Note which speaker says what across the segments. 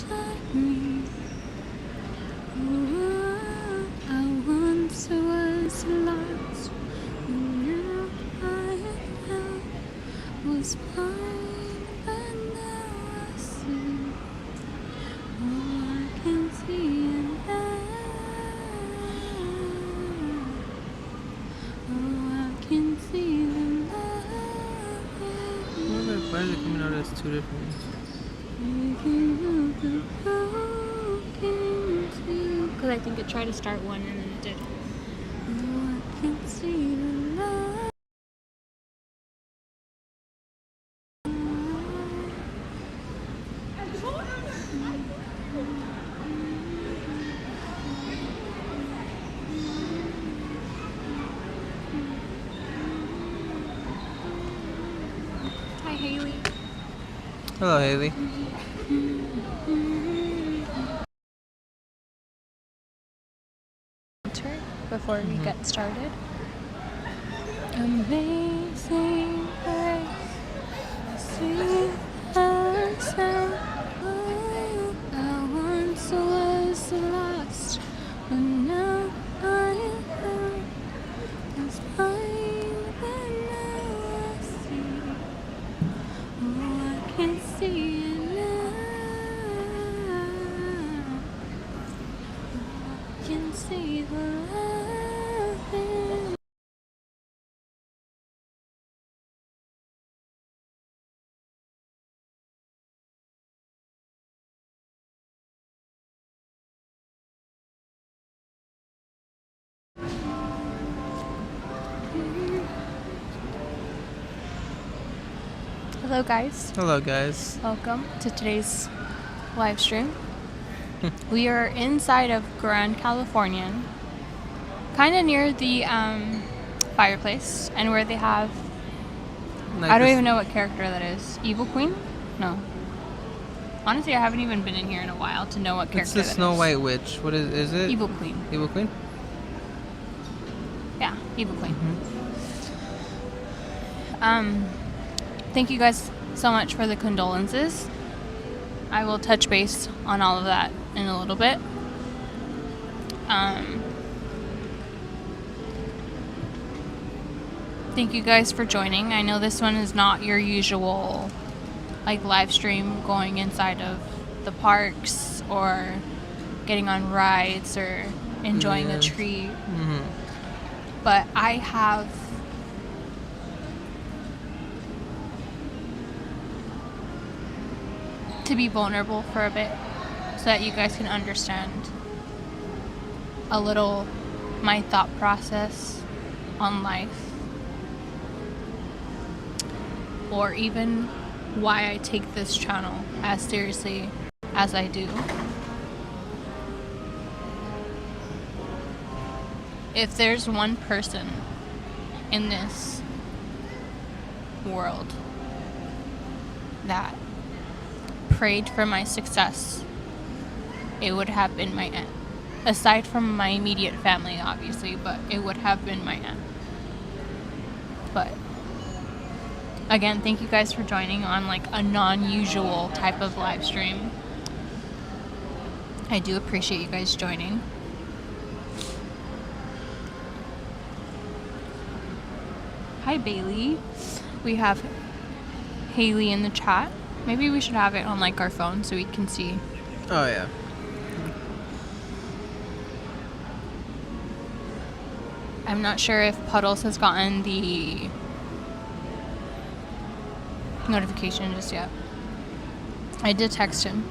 Speaker 1: like me. Oh, I once was lost, and now I found. Was blind, but now I see. Oh, I can see it now. Oh, I can see the love in you.
Speaker 2: Why is it coming out as two different ones?
Speaker 1: Because I think it tried to start one and then it did. Oh, I can see the love. Hi, Haley.
Speaker 2: Hello, Haley.
Speaker 1: Before we get started. Amazing grace, sweet as sound. Oh, I once was lost, but now I am found. Was blind, but now I see. Oh, I can see it now. I can see the love in. Hello guys,
Speaker 2: Hello, guys.
Speaker 1: welcome to today's live stream. We are inside of Grand Californian, kind of near the fireplace, and where they have,
Speaker 2: Like
Speaker 1: I don't
Speaker 2: this-
Speaker 1: even know what character that is. Evil Queen? No. Honestly, I haven't even been in here in a while to know what
Speaker 2: It's
Speaker 1: character
Speaker 2: the
Speaker 1: that
Speaker 2: Snow
Speaker 1: is.
Speaker 2: White Witch. What is it?
Speaker 1: Evil Queen.
Speaker 2: Evil Queen?
Speaker 1: Yeah, Evil Queen.
Speaker 2: Mm-hmm.
Speaker 1: Thank you guys so much for the condolences. I will touch base on all of that in a little bit. Thank you guys for joining. I know this one is not your usual like live stream going inside of the parks or getting on rides or enjoying a
Speaker 2: Yes.
Speaker 1: treat.
Speaker 2: Mm-hmm.
Speaker 1: But I have to be vulnerable for a bit so that you guys can understand a little my thought process on life, or even why I take this channel as seriously as I do. If there's one person in this world that prayed for my success, it would have been my aunt. Aside from my immediate family, obviously, but it would have been my aunt. But again, thank you guys for joining on like a non-usual type of live stream. I do appreciate you guys joining. Hi Bailey. We have Haley in the chat. Maybe we should have it on like our phone so we can see.
Speaker 2: Oh, yeah.
Speaker 1: I'm not sure if Puddles has gotten the notification just yet. I did text him.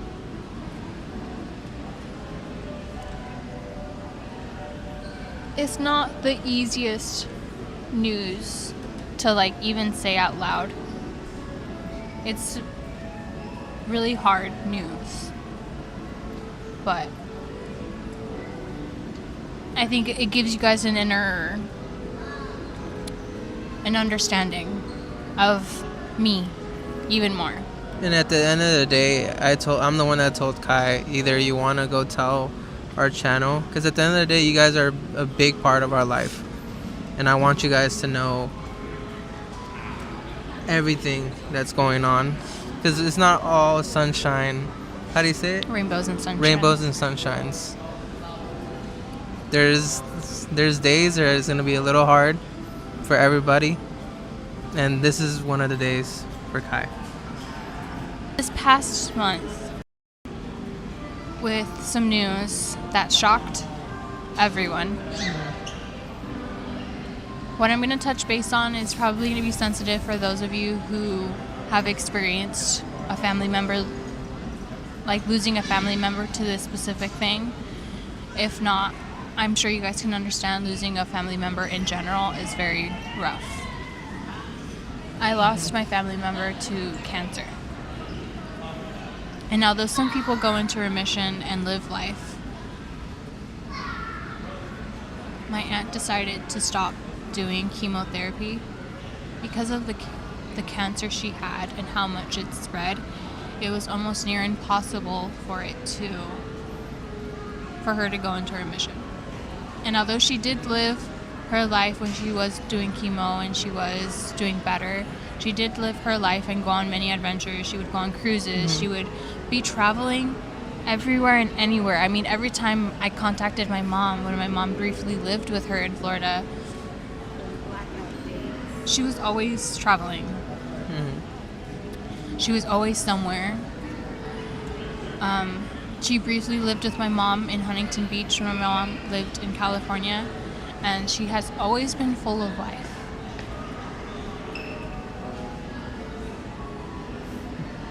Speaker 1: It's not the easiest news to like even say out loud. It's really hard news. But I think it gives you guys an understanding of me even more.
Speaker 2: And at the end of the day, I'm the one that told Kai, either you want to go tell our channel, because at the end of the day, you guys are a big part of our life, and I want you guys to know everything that's going on, because it's not all sunshine How do you say it?
Speaker 1: Rainbows and sunshine.
Speaker 2: Rainbows and sunshines. There's days where it's gonna be a little hard for everybody, and this is one of the days for Kai.
Speaker 1: This past month, with some news that shocked everyone. What I'm going to touch base on is probably going to be sensitive for those of you who have experienced a family member, like losing a family member to this specific thing. If not, I'm sure you guys can understand losing a family member in general is very rough. I lost my family member to cancer. And although some people go into remission and live life, my aunt decided to stop doing chemotherapy because of the cancer she had and how much it spread. It was almost near impossible for her to go into remission. And although she did live her life when she was doing chemo and she was doing better, she did live her life and go on many adventures. She would go on cruises. She would be traveling everywhere and anywhere. I mean, every time I contacted my mom, when my mom briefly lived with her in Florida, she was always traveling. She was always somewhere. She briefly lived with my mom in Huntington Beach when my mom lived in California, and she has always been full of life.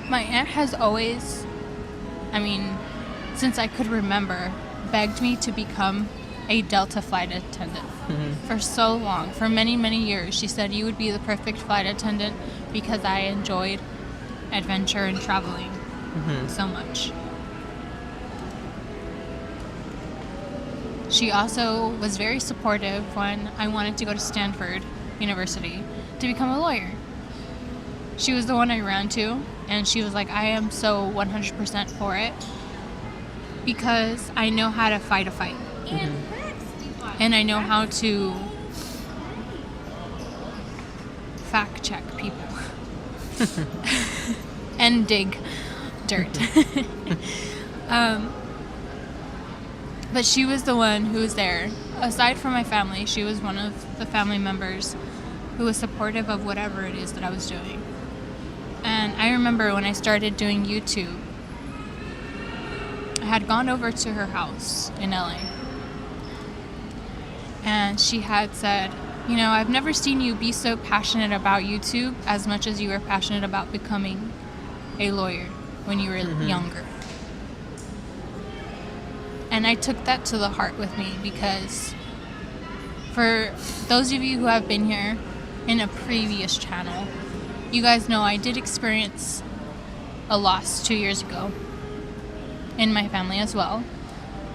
Speaker 1: My aunt has always, since I could remember, begged me to become a Delta flight attendant. For so long, for many, many years. She said, you would be the perfect flight attendant because I enjoyed adventure and traveling so much. She also was very supportive when I wanted to go to Stanford University to become a lawyer. She was the one I ran to, and she was like, I am so 100% for it because I know how to fight a fight. And I know how to fact check people and dig dirt. But she was the one who was there. Aside from my family, she was one of the family members who was supportive of whatever it is that I was doing. And I remember when I started doing YouTube, I had gone over to her house in LA. And she had said, I've never seen you be so passionate about YouTube as much as you were passionate about becoming a lawyer when you were younger. And I took that to the heart with me because for those of you who have been here in a previous channel, you guys know I did experience a loss 2 years ago in my family as well.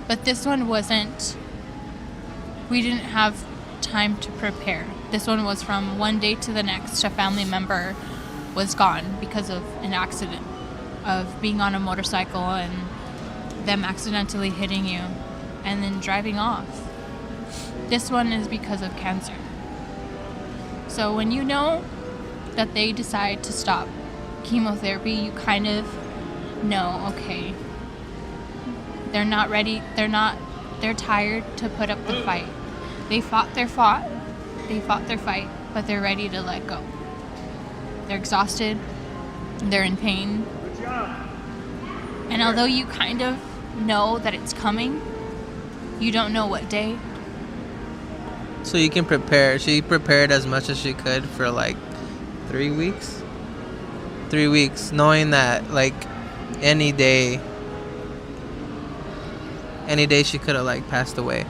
Speaker 1: But this one we didn't have time to prepare. This one was from one day to the next. A family member was gone because of an accident of being on a motorcycle and them accidentally hitting you and then driving off. This one is because of cancer. So when you know that they decide to stop chemotherapy, you kind of know, okay, they're not ready, they're tired to put up the fight. They fought their fight, but they're ready to let go. They're exhausted, they're in pain. And although you kind of know that it's coming, you don't know what day.
Speaker 2: So you can prepare. She prepared as much as she could for like 3 weeks. 3 weeks, knowing that like any day she could have like passed away.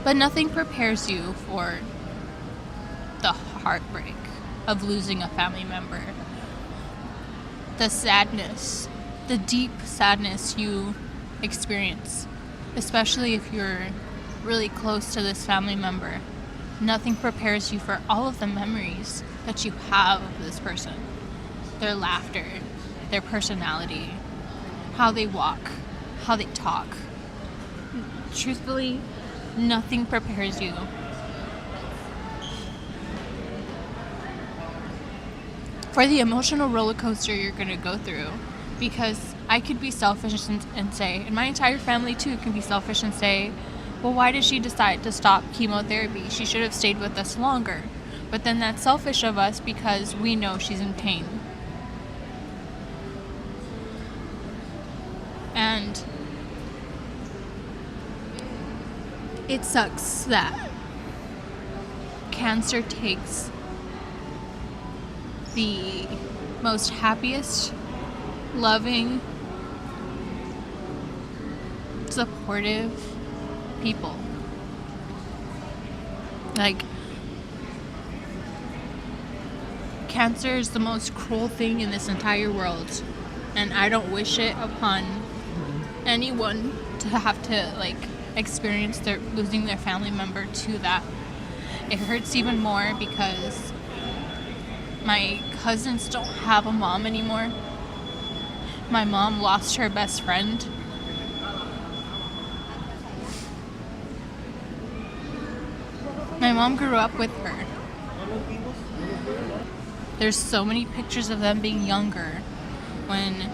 Speaker 1: But nothing prepares you for the heartbreak of losing a family member. The sadness, the deep sadness you experience, especially if you're really close to this family member. Nothing prepares you for all of the memories that you have of this person. Their laughter, their personality, how they walk, how they talk. Truthfully, nothing prepares you for the emotional roller coaster you're going to go through. Because I could be selfish and say, and my entire family too can be selfish and say, well, why did she decide to stop chemotherapy? She should have stayed with us longer. But then that's selfish of us because we know she's in pain. And it sucks that cancer takes the most happiest, loving, supportive people. Like, cancer is the most cruel thing in this entire world, and I don't wish it upon anyone to have to like experience losing their family member to that. It hurts even more because my cousins don't have a mom anymore. My mom lost her best friend. My mom grew up with her. There's so many pictures of them being younger when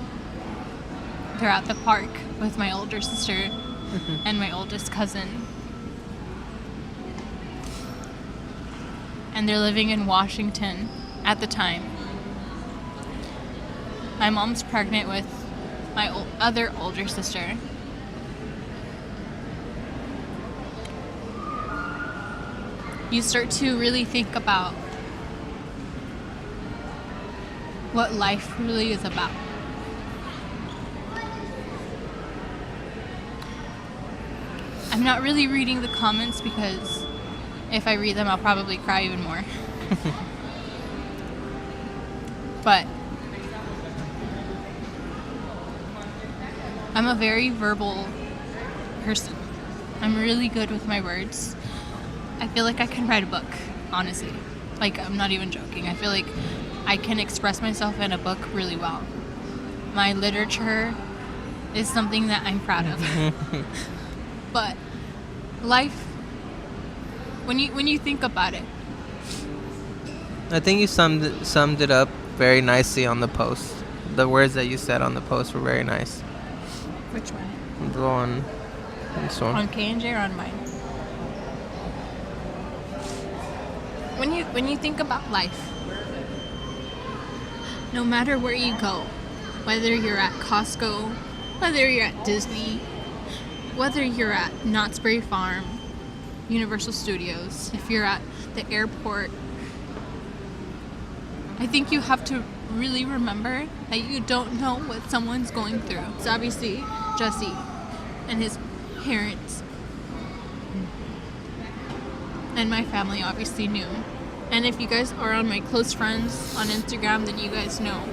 Speaker 1: they're at the park with my older sister and my oldest cousin. And they're living in Washington at the time. My mom's pregnant with my other older sister. You start to really think about what life really is about. I'm not really reading the comments because if I read them, I'll probably cry even more. But I'm a very verbal person. I'm really good with my words. I feel like I can write a book, honestly. Like, I'm not even joking. I feel like I can express myself in a book really well. My literature is something that I'm proud of. But life, when you think about it,
Speaker 2: I think you summed it up very nicely on the post. The words that you said on the post were very nice.
Speaker 1: which one?
Speaker 2: The one. This one.
Speaker 1: On K&J or on mine? When you think about life, no matter where you go, whether you're at Costco, whether you're at Disney, whether you're at Knott's Berry Farm, Universal Studios, if you're at the airport, I think you have to really remember that you don't know what someone's going through. It's obviously Jesse and his parents and my family obviously knew. And if you guys are on my close friends on Instagram, then you guys know.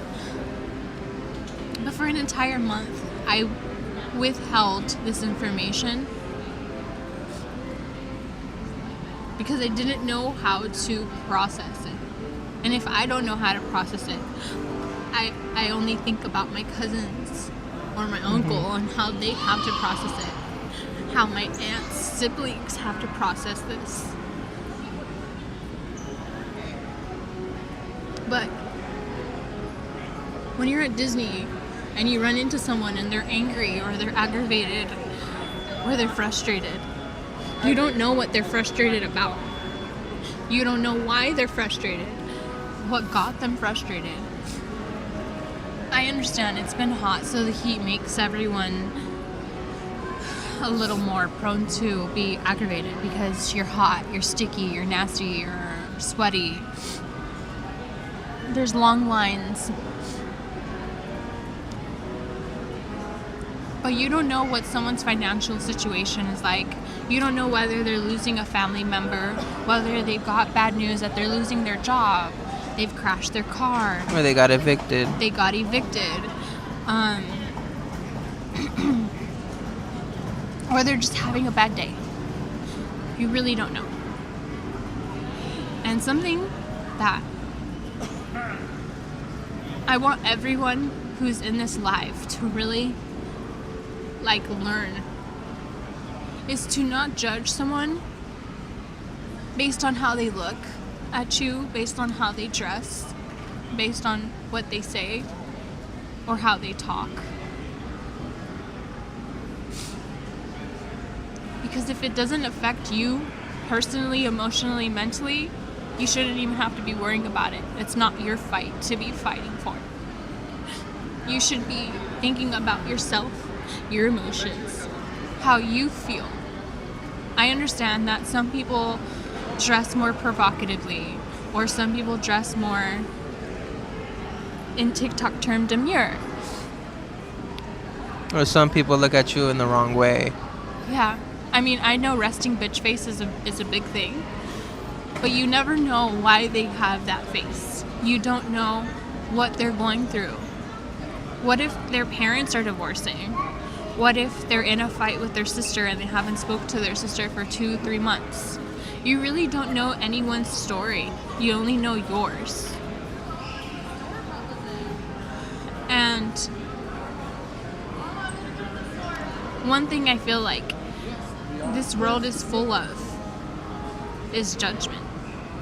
Speaker 1: But for an entire month, I withheld this information because I didn't know how to process it. And if I don't know how to process it, I only think about my cousins or my uncle and how they have to process it. How my aunt's siblings have to process this. But when you're at Disney and you run into someone and they're angry or they're aggravated or they're frustrated, you don't know what they're frustrated about. You don't know why they're frustrated, what got them frustrated. I understand it's been hot, so the heat makes everyone a little more prone to be aggravated because you're hot, you're sticky, you're nasty, you're sweaty. There's long lines. But you don't know what someone's financial situation is like. You don't know whether they're losing a family member, whether they've got bad news that they're losing their job, they've crashed their car.
Speaker 2: Or they got evicted.
Speaker 1: Or they're just having a bad day. You really don't know. And something that I want everyone who's in this live to really learn is to not judge someone based on how they look at you, based on how they dress, based on what they say or how they talk. Because if it doesn't affect you personally, emotionally, mentally, you shouldn't even have to be worrying about it. It's not your fight to be fighting for. You should be thinking about yourself, your emotions, how you feel. I understand that some people dress more provocatively, or some people dress more, in TikTok term, demure.
Speaker 2: Or some people look at you in the wrong way.
Speaker 1: Yeah. I mean, I know resting bitch face is a big thing, but you never know why they have that face. You don't know what they're going through. What if their parents are divorcing? What if they're in a fight with their sister and they haven't spoke to their sister for 2-3 months? You really don't know anyone's story. You only know yours. And one thing I feel like this world is full of is judgment.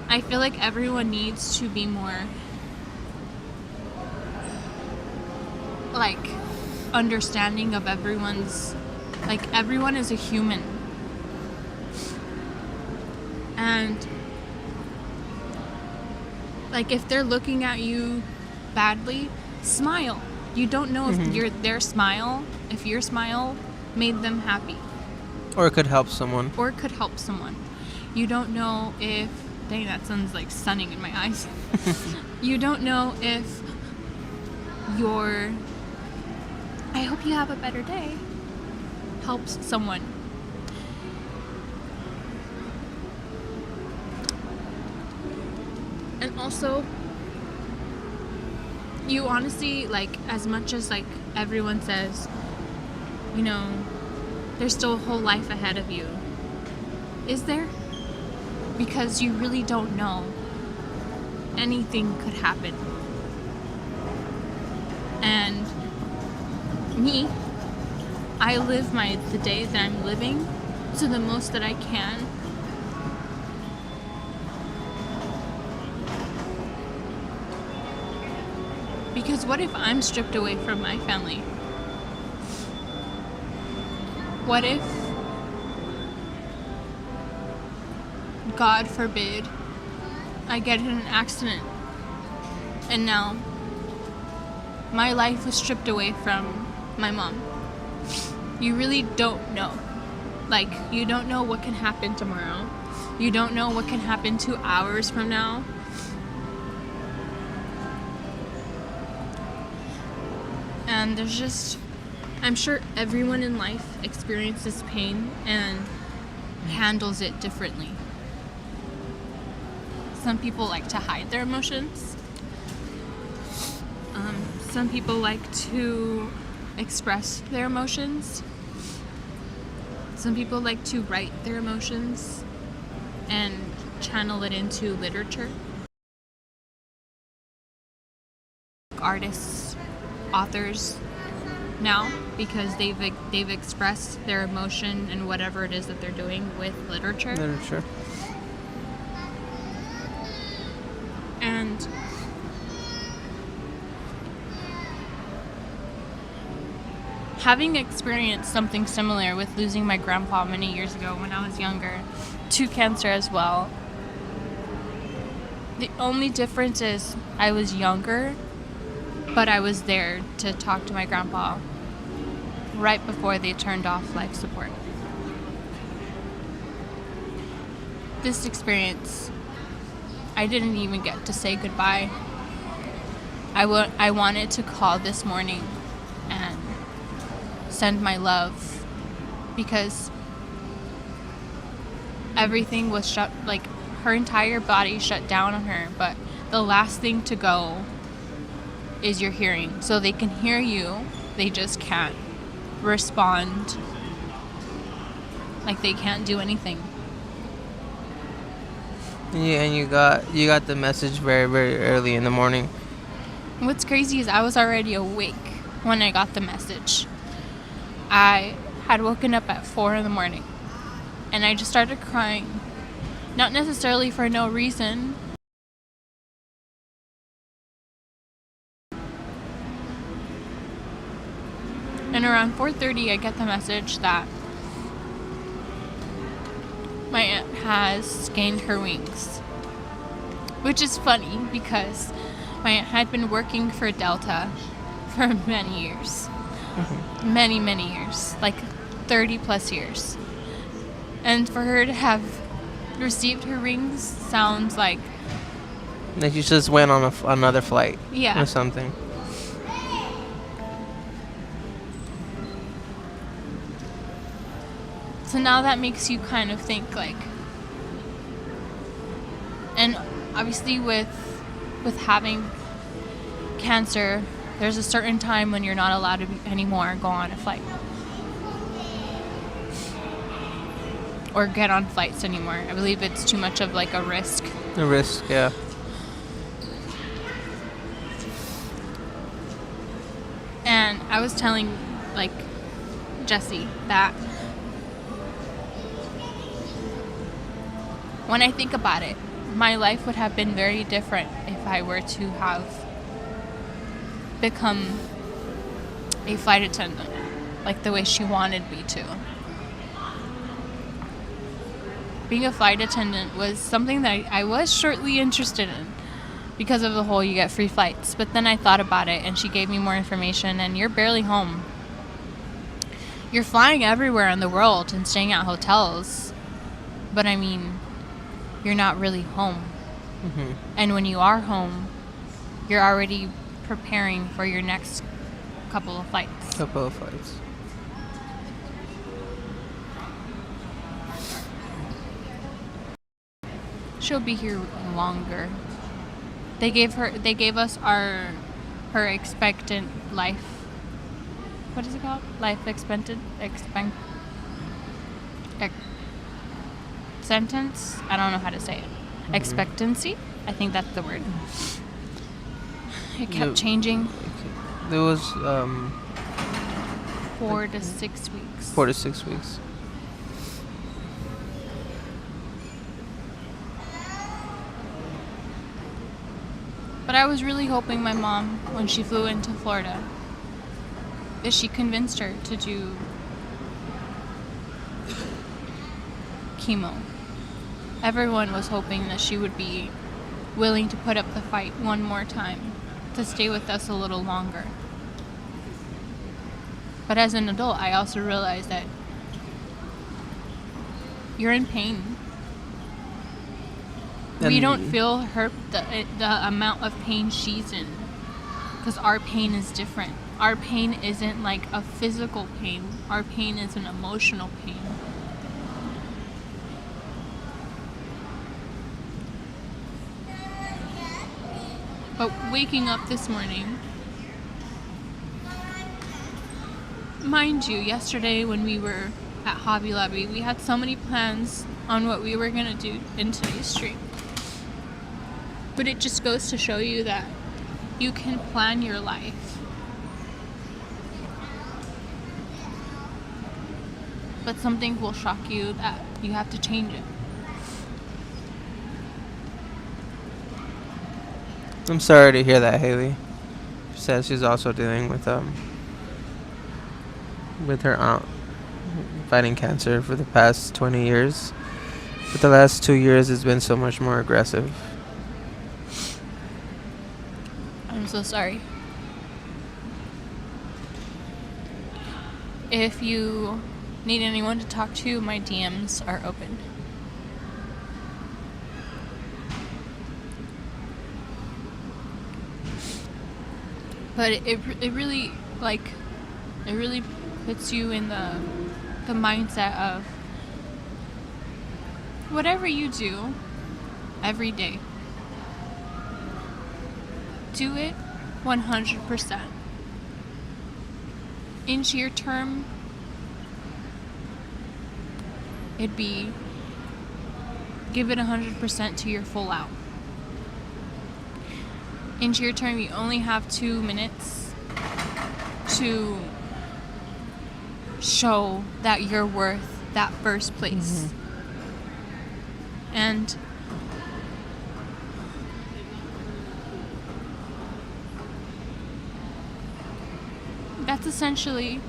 Speaker 1: I feel like everyone needs to be more like understanding of everyone's, like everyone is a human. And like if they're looking at you badly, smile. You don't know if their smile made them happy.
Speaker 2: Or it could help someone.
Speaker 1: You don't know if... Dang, that sun's like sunning in my eyes. You don't know if your... I hope you have a better day helps someone. And also, you honestly, like, as much as like everyone says, you know, there's still a whole life ahead of you. Is there? Because you really don't know. Anything could happen. And me, I live the day that I'm living to the most that I can. Because what if I'm stripped away from my family? What if, God forbid, I get in an accident and now my life was stripped away from my mom? You really don't know. Like, you don't know what can happen tomorrow. You don't know what can happen 2 hours from now. And there's just... I'm sure everyone in life experiences pain and handles it differently. Some people like to hide their emotions. Some people like to express their emotions. Some people like to write their emotions and channel it into literature. Artists, authors now, because they've expressed their emotion and whatever it is that they're doing with literature. And having experienced something similar with losing my grandpa many years ago when I was younger to cancer as well, the only difference is I was younger, but I was there to talk to my grandpa right before they turned off life support. This experience, I didn't even get to say goodbye. I wanted to call this morning and send my love, because everything was shut, like her entire body shut down on her, but the last thing to go is your hearing. So they can hear you, they just can't respond. Like, they can't do anything.
Speaker 2: Yeah, and you got the message very, very early in the morning.
Speaker 1: What's crazy is I was already awake when I got the message. I had woken up at 4 a.m. and I just started crying. Not necessarily for no reason, around 4:30, I get the message that my aunt has gained her wings. Which is funny because my aunt had been working for Delta for many years. Many, many years. Like 30 plus years. And for her to have received her rings sounds like...
Speaker 2: Like you just went on another flight.
Speaker 1: Yeah.
Speaker 2: Or something.
Speaker 1: So now that makes you kind of think like... And obviously with having cancer, there's a certain time when you're not allowed to anymore go on a flight. Or get on flights anymore. I believe it's too much of like a risk.
Speaker 2: A risk, yeah.
Speaker 1: And I was telling like Jesse that when I think about it, my life would have been very different if I were to have become a flight attendant, like the way she wanted me to. Being a flight attendant was something that I was shortly interested in because of the whole you get free flights. But then I thought about it and she gave me more information, and you're barely home. You're flying everywhere in the world and staying at hotels, but I mean, you're not really home.
Speaker 2: Mm-hmm.
Speaker 1: And when you are home, you're already preparing for your next couple of flights. She'll be here longer. They gave us her expectant life. What is it called? Life sentence? I don't know how to say it. Mm-hmm. Expectancy? I think that's the word. It kept changing.
Speaker 2: There was
Speaker 1: 4 to 6 weeks.
Speaker 2: 4 to 6 weeks.
Speaker 1: But I was really hoping my mom, when she flew into Florida, that she convinced her to do chemo. Everyone was hoping that she would be willing to put up the fight one more time to stay with us a little longer. But as an adult, I also realized that you're in pain. We don't feel the amount of pain she's in, because our pain is different. Our pain isn't like a physical pain. Our pain is an emotional pain. But waking up this morning, mind you, yesterday when we were at Hobby Lobby, we had so many plans on what we were going to do in today's stream. But it just goes to show you that you can plan your life. But something will shock you that you have to change it.
Speaker 2: I'm sorry to hear that, Haley. She says she's also dealing with her aunt fighting cancer for the past 20 years. But the last 2 years has been so much more aggressive.
Speaker 1: I'm so sorry. If you need anyone to talk to, my DMs are open. But it really puts you in the mindset of whatever you do every day, do it 100%. In sheer term, it'd be give it 100% to your full out. In sheer term, you only have 2 minutes to show that you're worth that first place. Mm-hmm. And that's essentially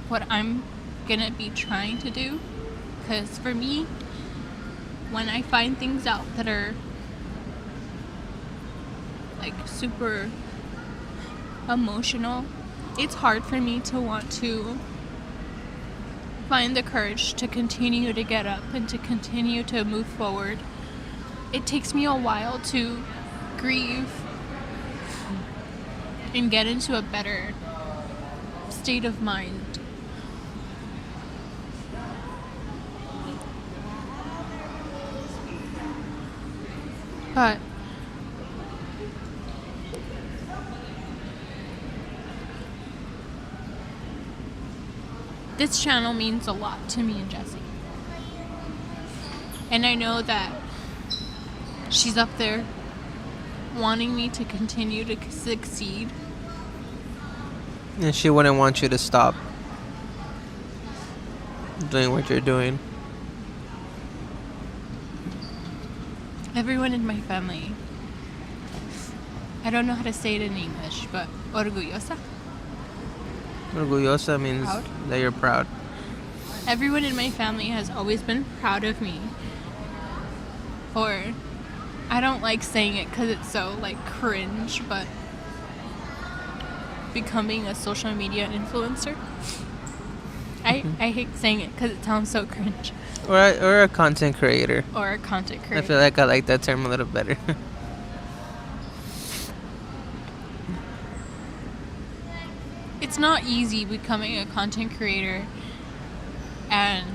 Speaker 1: what I'm gonna be trying to do. Because for me, when I find things out that are like super emotional, it's hard for me to want to find the courage to continue to get up and to continue to move forward. It takes me a while to grieve and get into a better state of mind. But this channel means a lot to me and Jessie. And I know that she's up there wanting me to continue to succeed.
Speaker 2: And she wouldn't want you to stop doing what you're doing.
Speaker 1: Everyone in my family, I don't know how to say it in English, but orgullosa.
Speaker 2: Orgullosa means
Speaker 1: Proud?
Speaker 2: that you're proud.
Speaker 1: Everyone in my family has always been proud of me. Or, I don't like saying it because it's so like cringe, but becoming a social media influencer. I hate saying it because it sounds so cringe.
Speaker 2: Or a content creator.
Speaker 1: Or a content creator.
Speaker 2: I feel like I like that term a little better.
Speaker 1: It's not easy becoming a content creator and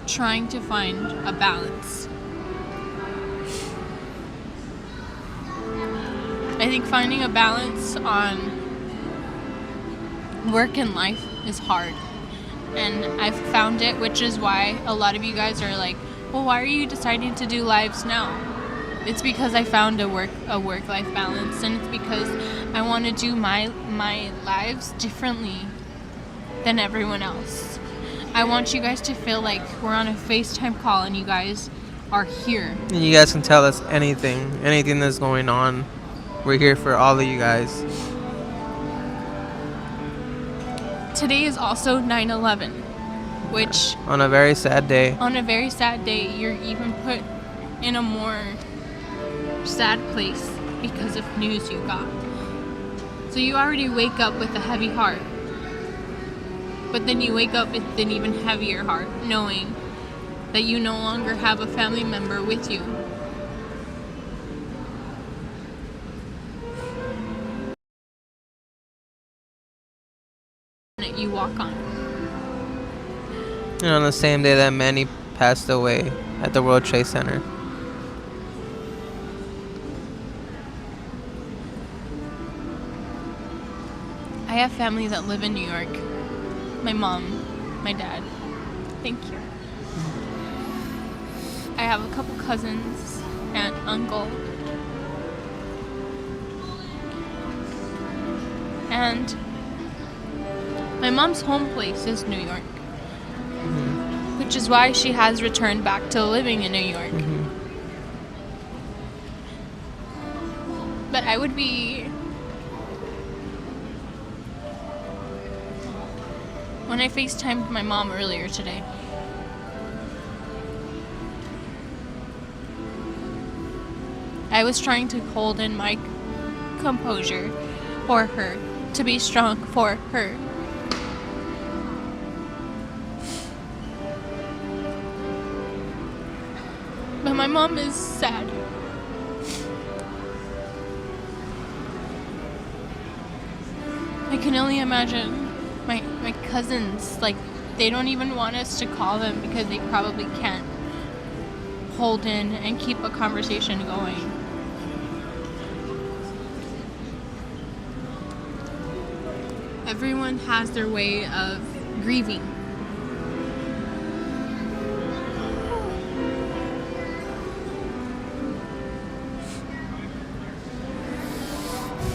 Speaker 1: trying to find a balance. I think finding a balance on work and life is hard. And I've found it, which is why a lot of you guys are like, well, why are you deciding to do lives now? It's because I found a work-life balance, and it's because I want to do my lives differently than everyone else. I want you guys to feel like we're on a FaceTime call and you guys are here.
Speaker 2: And you guys can tell us anything that's going on. We're here for all of you guys.
Speaker 1: Today is also 9/11, which
Speaker 2: On a very sad day.
Speaker 1: on a very sad day, you're even put in a more sad place because of news you got. So you already wake up with a heavy heart. But then you wake up with an even heavier heart, knowing that you no longer have a family member with you. That you walk on.
Speaker 2: And on the same day that Manny passed away at the World Trade Center.
Speaker 1: I have family that live in New York. My mom, my dad. Thank you. I have a couple cousins, aunt, uncle. And my mom's home place is New York. Which is why she has returned back to living in New York. But I would be... When I FaceTimed my mom earlier today, I was trying to hold in my composure for her, to be strong for her. But my mom is sad. I can only imagine my cousins, like, they don't even want us to call them because they probably can't hold in and keep a conversation going. Everyone has their way of grieving.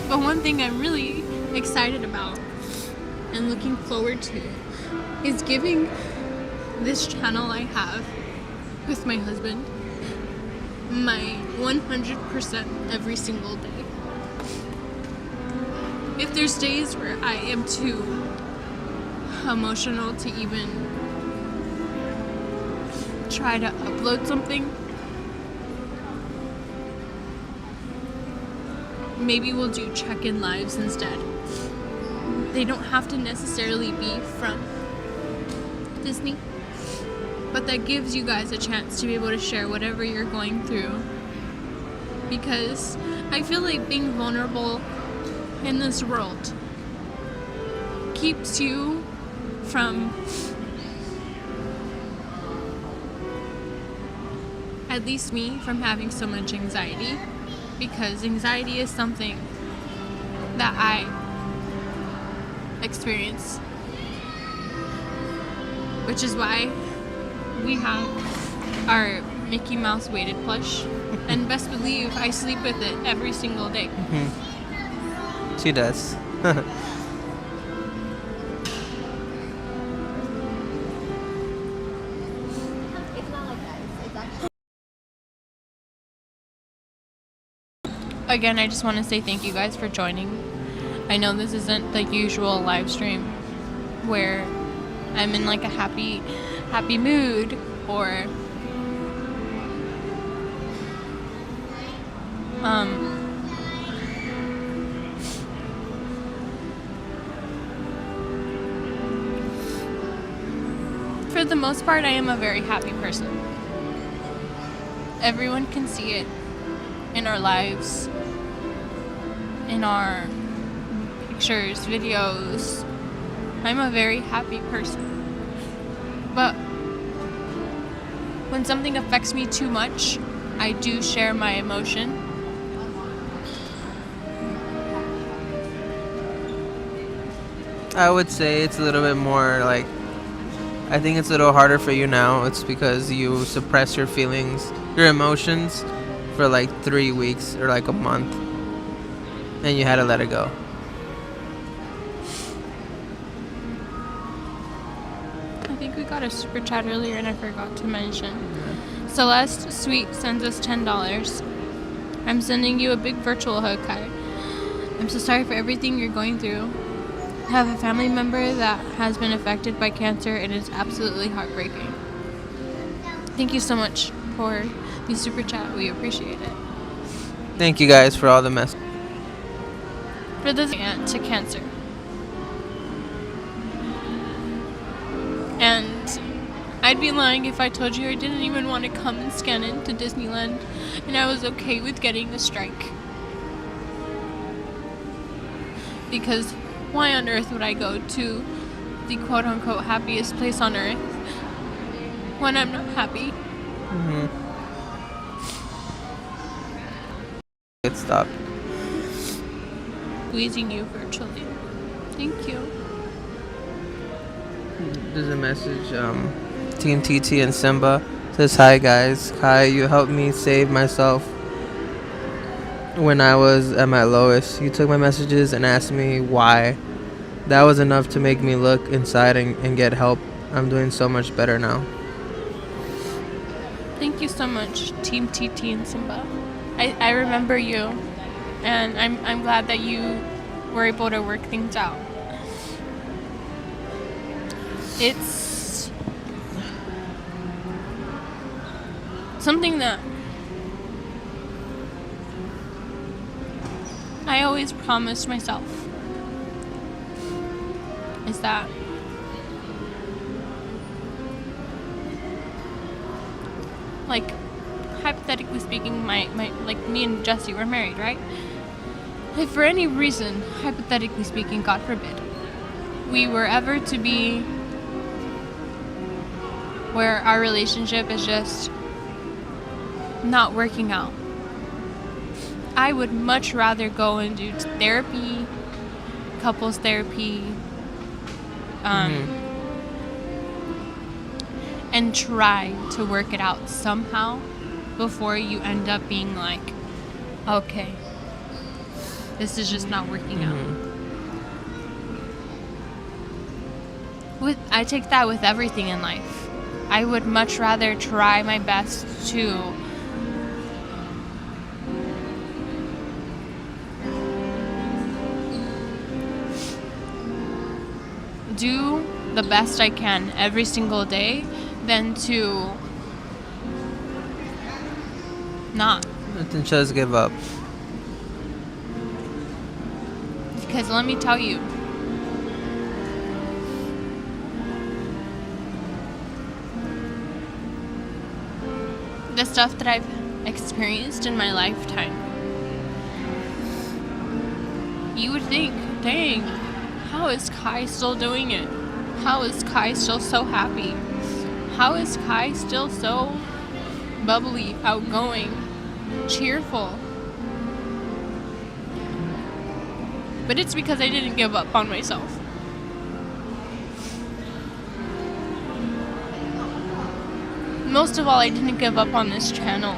Speaker 1: But one thing I'm really excited about and looking forward to is giving this channel I have with my husband my 100% every single day. if there's days where I am too emotional to even try to upload something, maybe we'll do check-in lives instead. They don't have to necessarily be from Disney, but that gives you guys a chance to be able to share whatever you're going through, because I feel like being vulnerable in this world keeps you from, at least me, from having so much anxiety, because anxiety is something that I experience, which is why we have our Mickey Mouse weighted plush, and best believe I sleep with it every single day.
Speaker 2: She does.
Speaker 1: Again, I just want to say thank you guys for joining. I know this isn't the usual live stream where I'm in like a happy mood, or for the most part, I am a very happy person. Everyone can see it in our lives, in our pictures, videos. I'm a very happy person. But when something affects me too much, I do share my emotion.
Speaker 2: I would say it's a little bit more like, I think it's a little harder for you now. It's because you suppress your feelings, your emotions for like 3 weeks or like a month, and you had to let it go.
Speaker 1: I think we got a super chat earlier and I forgot to mention. Celeste Sweet sends us $10. I'm sending you a big virtual hug, Kai. I'm so sorry for everything you're going through. I have a family member that has been affected by cancer, and it's absolutely heartbreaking. Thank you so much for the super chat. We appreciate it.
Speaker 2: Thank you guys for all the messages.
Speaker 1: For this aunt to cancer. And I'd be lying if I told you I didn't even want to come and scan into Disneyland, and I was okay with getting a strike. Because why on earth would I go to the quote-unquote happiest place on earth when I'm not happy?
Speaker 2: It stopped.
Speaker 1: Squeezing you virtually. Thank you.
Speaker 2: There's a message. Team TT and Simba says, "Hi guys, Kai, you helped me save myself when I was at my lowest. You took my messages and asked me why. That was enough to make me look inside and get help. I'm doing so much better now."
Speaker 1: Thank you so much, Team TT and Simba. I remember you, and I'm glad that you were able to work things out. It's something that I always promised myself, is that like, hypothetically speaking, my like me and Jesse were married, right? If for any reason, hypothetically speaking, God forbid, we were ever to be where our relationship is just not working out, I would much rather go and do therapy, couples therapy, and try to work it out somehow before you end up being like, okay, this is just not working out. I take that with everything in life. I would much rather try my best to do the best I can every single day than to not.
Speaker 2: Then just give up.
Speaker 1: Because let me tell you, the stuff that I've experienced in my lifetime, you would think, dang, how is Kai still doing it? How is Kai still so happy? How is Kai still so bubbly, outgoing, cheerful? But it's because I didn't give up on myself. Most of all, I didn't give up on this channel.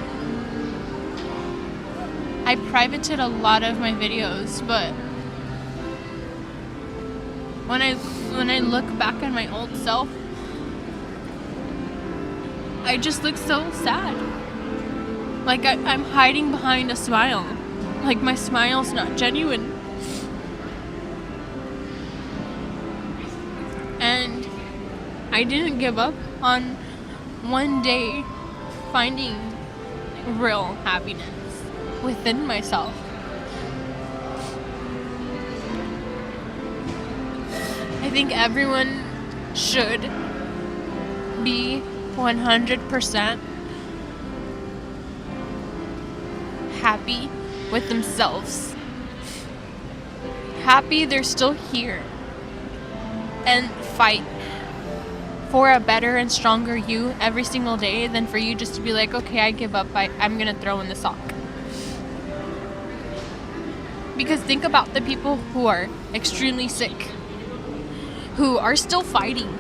Speaker 1: I privated a lot of my videos, but when I look back at my old self, I just look so sad. Like I'm hiding behind a smile. Like my smile's not genuine. And I didn't give up on one day finding real happiness within myself. I think everyone should be 100% happy with themselves. Happy they're still here. And fight for a better and stronger you every single day than for you just to be like, okay, I give up, I'm gonna throw in the sock. Because think about the people who are extremely sick, who are still fighting,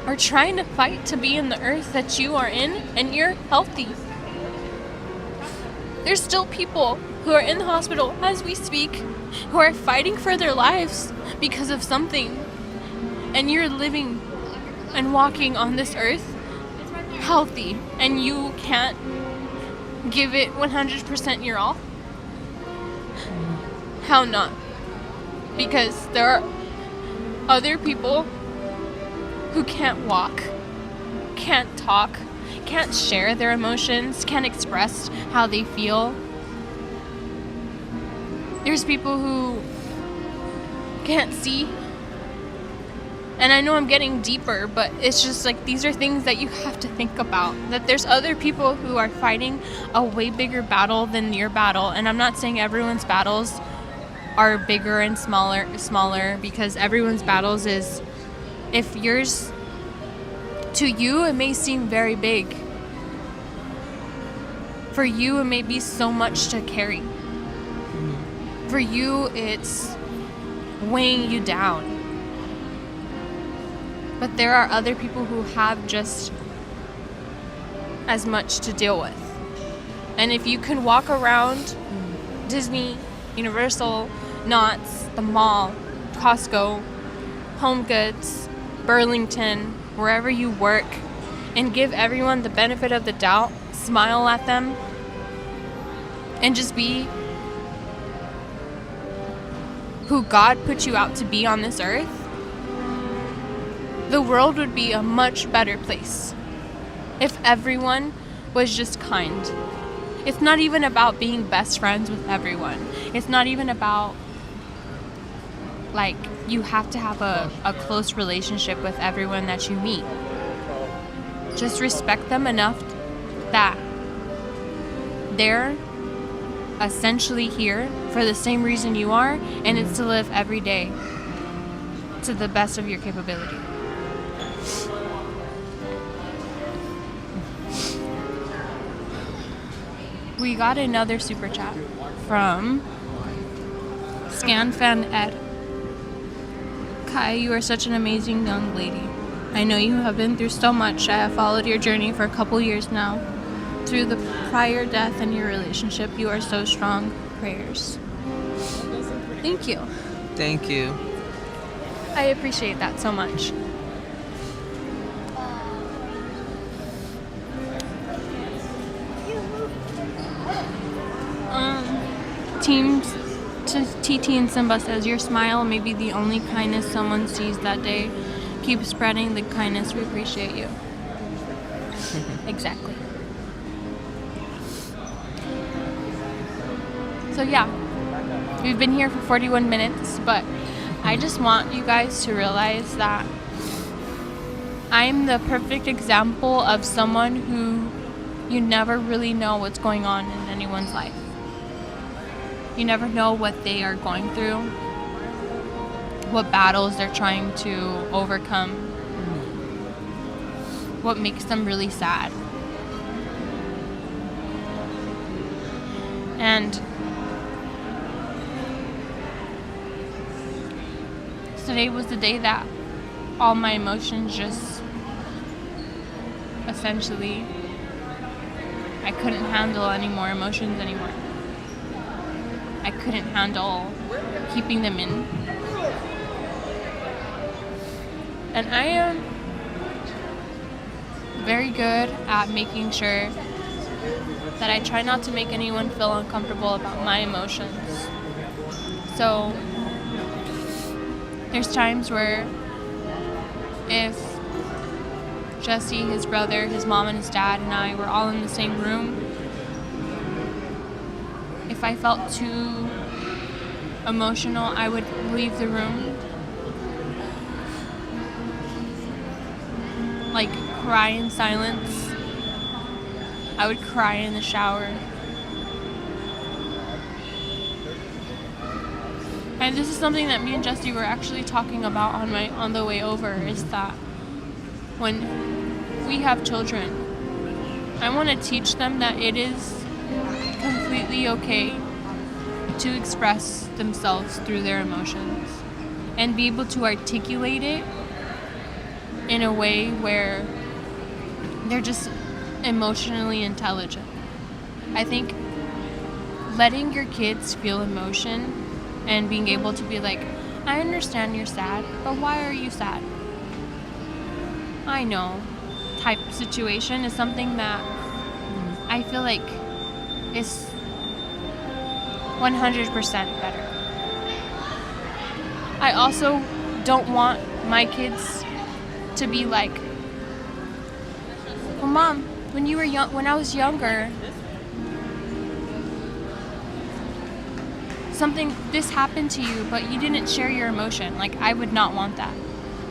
Speaker 1: are trying to fight to be in the earth that you are in, and you're healthy. There's still people who are in the hospital as we speak, who are fighting for their lives because of something, and you're living and walking on this earth healthy, and you can't give it 100% your all? How not? Because there are other people who can't walk, can't talk, can't share their emotions, can't express how they feel. There's people who can't see. And I know I'm getting deeper, but it's just like these are things that you have to think about. That there's other people who are fighting a way bigger battle than your battle. And I'm not saying everyone's battles are bigger and smaller, because everyone's battles is, if yours, to you, it may seem very big. For you, it may be so much to carry. For you, it's weighing you down. But there are other people who have just as much to deal with. And if you can walk around Disney, Universal, Knott's, the mall, Costco, Home Goods, Burlington, wherever you work, and give everyone the benefit of the doubt, smile at them, and just be who God put you out to be on this earth, the world would be a much better place if everyone was just kind. It's not even about being best friends with everyone. It's not even about, like, you have to have a close relationship with everyone that you meet. Just respect them enough that they're essentially here for the same reason you are, and it's to live every day to the best of your capability. We got another super chat from ScanFan Ed. Kai, you are such an amazing young lady. I know you have been through so much. I have followed your journey for a couple years now. Through the prior death in your relationship, you are so strong. Prayers. Thank you.
Speaker 2: Thank you.
Speaker 1: I appreciate that so much. TT and Simba says, your smile may be the only kindness someone sees that day. Keep spreading the kindness. We appreciate you. Exactly. So yeah, we've been here for 41 minutes, but I just want you guys to realize that I'm the perfect example of someone who you never really know what's going on in anyone's life. You never know what they are going through, what battles they're trying to overcome, what makes them really sad. And today was the day that all my emotions just essentially, I couldn't handle any more emotions anymore. I couldn't handle keeping them in. And I am very good at making sure that I try not to make anyone feel uncomfortable about my emotions. So there's times where if Jesse, his brother, his mom, and his dad, and I were all in the same room, if I felt too emotional, I would leave the room, like cry in silence. I would cry in the shower. And this is something that me and Jesse were actually talking about on the way over, is that when we have children, I want to teach them that it is completely okay to express themselves through their emotions and be able to articulate it in a way where they're just emotionally intelligent. I think letting your kids feel emotion and being able to be like, I understand you're sad, but why are you sad? I know type situation is something that I feel like is 100% better. I also don't want my kids to be like, well, Mom, when you were young, when I was younger, this happened to you, but you didn't share your emotion. Like, I would not want that.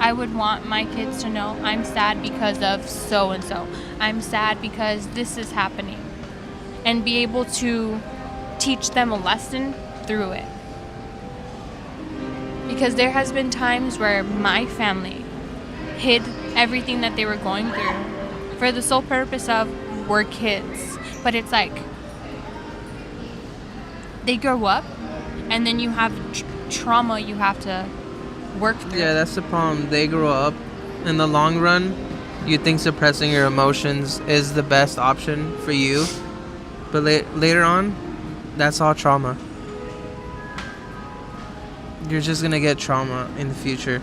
Speaker 1: I would want my kids to know I'm sad because of so and so. I'm sad because this is happening. And be able to teach them a lesson through it. Because there has been times where my family hid everything that they were going through for the sole purpose of we're kids. But it's like they grow up and then you have trauma you have to work through.
Speaker 2: Yeah, that's the problem. They grow up. In the long run, you think suppressing your emotions is the best option for you. But later on, that's all trauma. You're just going to get trauma in the future.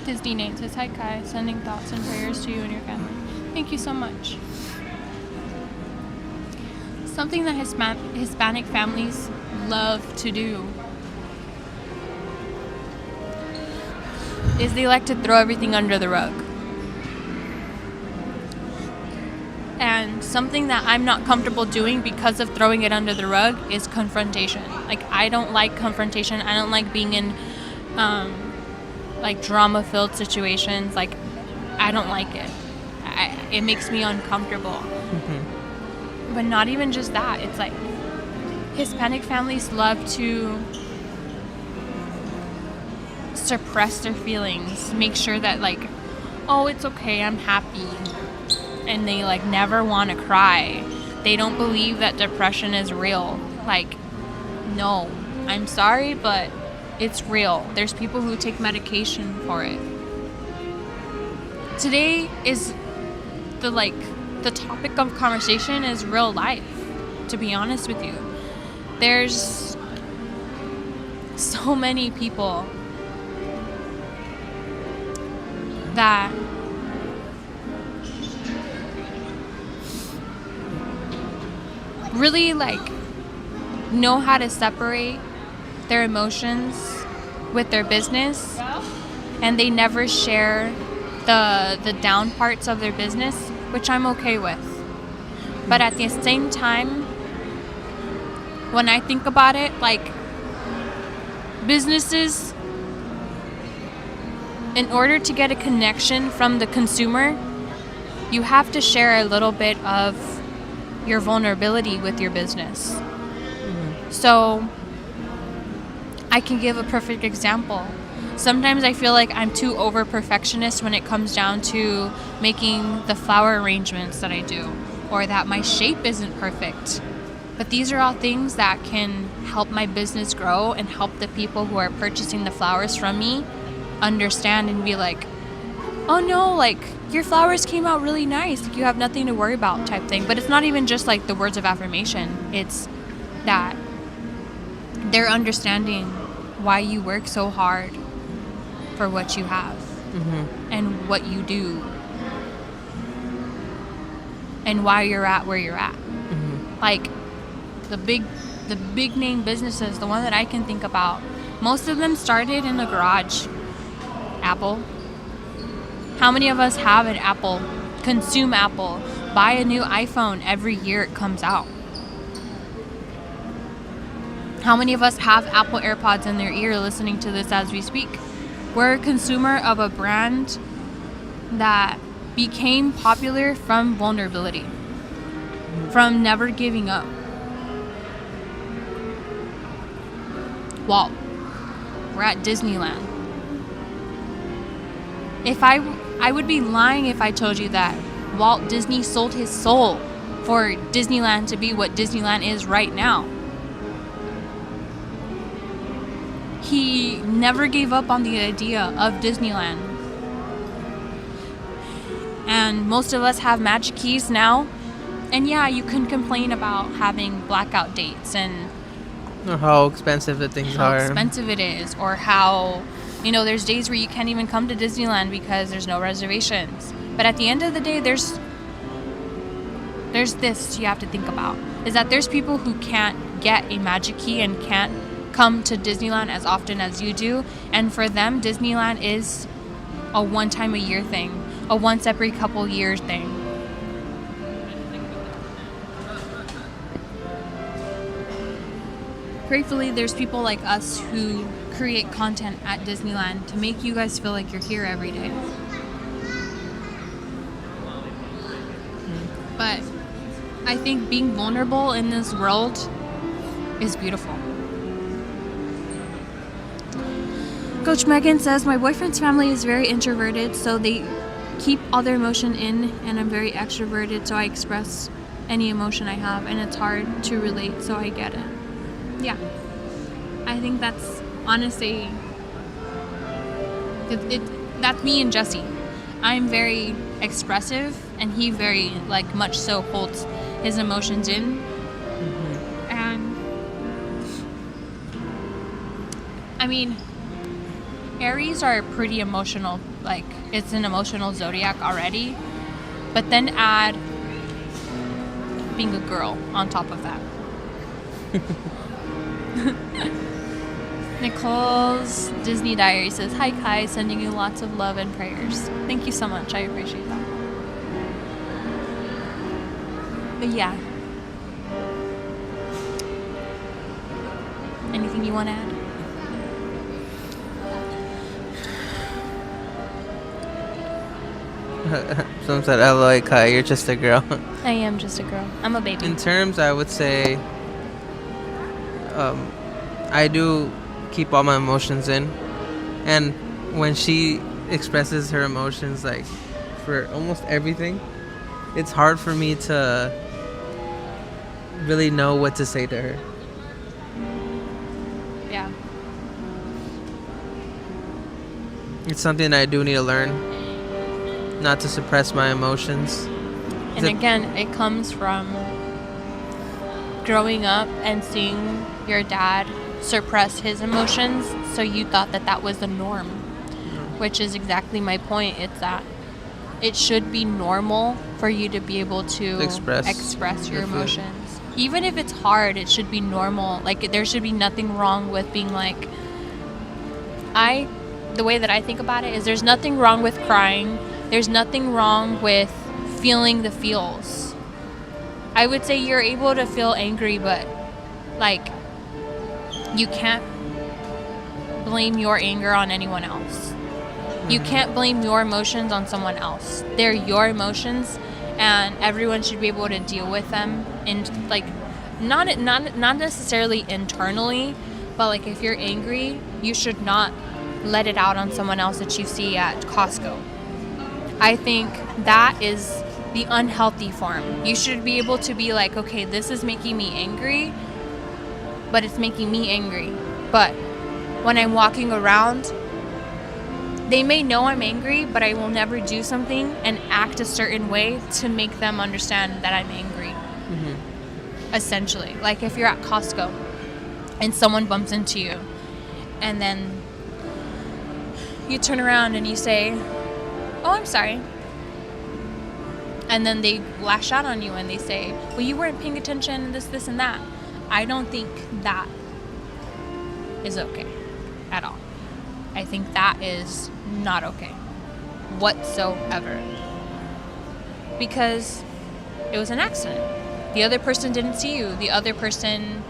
Speaker 1: Disney Nate says, hi Kai, sending thoughts and prayers to you and your family. Thank you so much. Something that Hispanic families love to do is they like to throw everything under the rug. And something that I'm not comfortable doing because of throwing it under the rug is confrontation. Like, I don't like confrontation. I don't like being in like drama-filled situations. Like, I don't like it. It makes me uncomfortable. Mm-hmm. But not even just that. It's like Hispanic families love to suppress their feelings, make sure that like, oh, it's okay, I'm happy, and they like never want to cry. They don't believe that depression is real. Like, no, I'm sorry, but it's real. There's people who take medication for it. Today is the topic of conversation is real life, to be honest with you. There's so many people that really like know how to separate their emotions with their business, and they never share the down parts of their business, which I'm okay with. But at the same time, when I think about it, like, businesses, in order to get a connection from the consumer, you have to share a little bit of your vulnerability with your business. So I can give a perfect example. Sometimes I feel like I'm too over perfectionist when it comes down to making the flower arrangements that I do, or that my shape isn't perfect. But these are all things that can help my business grow and help the people who are purchasing the flowers from me understand and be like, oh no, like, your flowers came out really nice, like, you have nothing to worry about, type thing. But it's not even just like the words of affirmation. It's that they're understanding why you work so hard for what you have and what you do and why you're at where you're at. Like, the big name businesses, the one that I can think about, most of them started in a garage. Apple. How many of us have an Apple, consume Apple, buy a new iPhone every year it comes out? How many of us have Apple AirPods in their ear listening to this as we speak? We're a consumer of a brand that became popular from vulnerability, from never giving up. Walt, we're at Disneyland. If I would be lying if I told you that Walt Disney sold his soul for Disneyland to be what Disneyland is right now. He never gave up on the idea of Disneyland. And most of us have Magic Keys now. And yeah, you can complain about having blackout dates and
Speaker 2: Or how expensive the things
Speaker 1: how
Speaker 2: are.
Speaker 1: expensive it is, or how, you know, there's days where you can't even come to Disneyland because there's no reservations. But at the end of the day, there's this you have to think about, is that there's people who can't get a Magic Key and can't come to Disneyland as often as you do, and for them Disneyland is a one time a year thing, a once every couple years thing. Gratefully, there's people like us who create content at Disneyland to make you guys feel like you're here every day. But I think being vulnerable in this world is beautiful. Coach Megan says, my boyfriend's family is very introverted, so they keep all their emotion in, and I'm very extroverted, so I express any emotion I have, and it's hard to relate, so I get it. Yeah. I think that's honestly, that's me and Jesse. I'm very expressive, and he very, like, much so holds his emotions in. And I mean, Aries are pretty emotional, like, it's an emotional zodiac already, but then add being a girl on top of that. Nicole's Disney Diary says, hi Kai, sending you lots of love and prayers. Thank you so much, I appreciate that. But yeah, anything you want to add?
Speaker 2: Someone said, "LOL, Kai, you're just a girl."
Speaker 1: I am just a girl. I'm a baby.
Speaker 2: In terms, I would say, I do keep all my emotions in, and when she expresses her emotions, like, for almost everything, it's hard for me to really know what to say to her.
Speaker 1: Yeah.
Speaker 2: It's something I do need to learn, not to suppress my emotions.
Speaker 1: And again, it comes from growing up and seeing your dad suppress his emotions, so you thought that that was the norm, which is exactly my point. It's that it should be normal for you to be able to express your emotions. even if it's hard, it should be normal. Like, there should be nothing wrong with being like, the way that I think about it is there's nothing wrong with crying. There's nothing wrong with feeling the feels. I would say you're able to feel angry, but like, you can't blame your anger on anyone else. You can't blame your emotions on someone else. They're your emotions, and everyone should be able to deal with them in like not necessarily internally, but like if you're angry, you should not let it out on someone else that you see at Costco. I think that is the unhealthy form. You should be able to be like, okay, this is making me angry, but it's making me angry. But when I'm walking around, they may know I'm angry, but I will never do something and act a certain way to make them understand that I'm angry. Essentially. Like if you're at Costco and someone bumps into you, and then you turn around and you say, "Oh, I'm sorry." And then they lash out on you and they say, "Well, you weren't paying attention, this, and that." I don't think that is okay at all. I think that is not okay whatsoever. Because it was an accident. The other person didn't see you. The other person